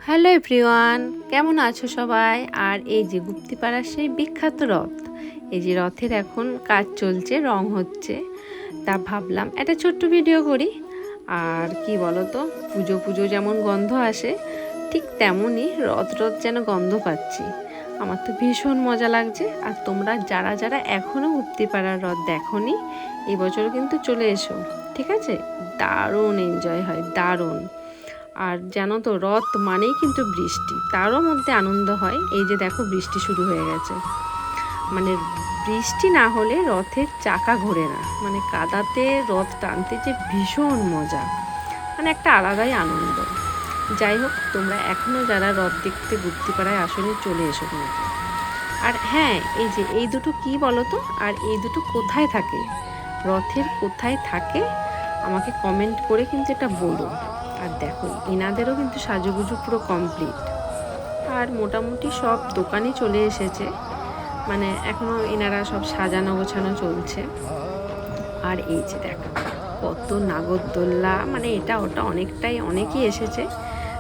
Hello everyone, কেমন আছো সবাই? আর এই যে গুপ্তিপাড়ার সেই বিখ্যাত রথ, এই যে রথের এখন কাজ চলছে, রং হচ্ছে। তা ভাবলাম একটা ছোট্ট ভিডিও করি। আর কি বলো তো, পুজো পুজো যেমন গন্ধ আসে, ঠিক তেমনই রথ রথ যেন গন্ধ পাচ্ছি। আমার তো ভীষণ মজা লাগছে। আর তোমরা যারা যারা এখনও গুপ্তিপাড়ার রথ দেখোনি, এবছরও কিন্তু চলে এসো, ঠিক আছে? দারুণ এনজয় হয়, দারুণ। আর জানো তো, রথ মানেই কিন্তু বৃষ্টি, তারও মধ্যে আনন্দ হয়। এই যে দেখো, বৃষ্টি শুরু হয়ে গেছে। মানে বৃষ্টি না হলে রথের চাকা ঘোরে না। মানে কাদাতে রথ টানতে যে ভীষণ মজা, মানে একটা আলাদাই আনন্দ। যাই হোক, তোমরা এখনও যারা রথ দেখতে গুপ্তিপাড়ায় আসলে চলে এসো কিন্তু। আর হ্যাঁ, এই যে এই দুটো কি বলো তো, আর এই দুটো কোথায় থাকে, রথের কোথায় থাকে, আমাকে কমেন্ট করে কিন্তু এটা বলো। আর দেখো, এনাদেরও কিন্তু সাজুগুজু পুরো কমপ্লিট। আর মোটামুটি সব দোকানই চলে এসেছে, মানে এখনও এনারা সব সাজানো গোছানো চলছে। আর এই যে দেখো, কত নাগরদোল্লা, মানে এটা ওটা অনেকেই এসেছে।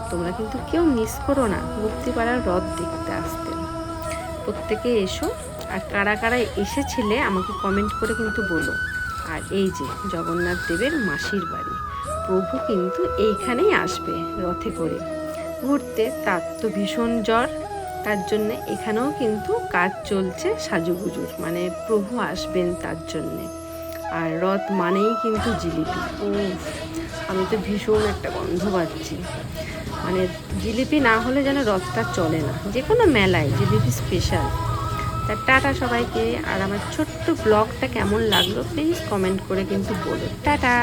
তোমরা কিন্তু কেউ মিস করো না গুপ্তিপাড়ার রথ দেখতে আসতে। প্রত্যেকে এসো। আর কারা কারা এসেছিলে আমাকে কমেন্ট করে কিন্তু বলো। আর এই যে জগন্নাথ দেবের মাসির বাড়ি, প্রভু কিন্তু এইখানেই আসবে রথে করে ঘুরতে। তার তো ভীষণ জ্বর, তার জন্যে এখানেও কিন্তু কাজ চলছে সাজুগুজুর, মানে প্রভু আসবেন তার জন্যে। আর রথ মানেই কিন্তু জিলিপি। ও, আমি তো ভীষণ একটা গন্ধ পাচ্ছি। মানে জিলিপি না হলে যেন রথটা চলে না, যে কোনো মেলায় জিলিপি স্পেশাল। তা টাটা সবাইকে। আর আমার ছোট্ট ব্লগটা কেমন লাগলো প্লিজ কমেন্ট করে কিন্তু বলো। টাটা।